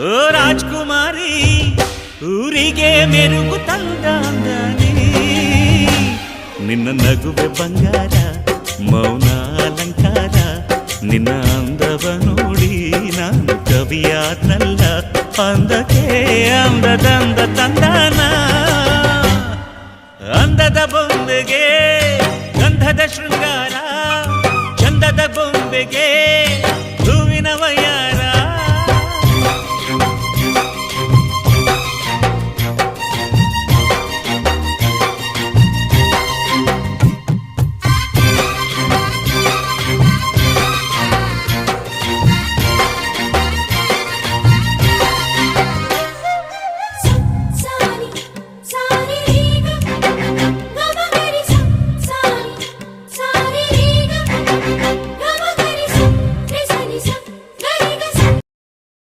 ಓ ರಾಜ್ಕುಮಾರಿ ಊರಿಗೆ ಮೆರುಗು ತಂದಾನಿ ನಿನ್ನ ನಗುವೆ ಬಂಗಾರ ಮೌನ ಅಲಂಕಾರ ನಿನ್ನ ಅಂದವ ನೋಡಿ ನಾನು ಕವಿಯಾದ್ನಲ್ಲ ಅಂದಕ್ಕೆ ಅಂದದಂದ ತಂದಾನ ಅಂದದ ಬೊಂಬೆಗೆ ಗಂಧದ ಶೃಂಗಾರ ಚಂದದ ಬೊಂಬೆಗೆ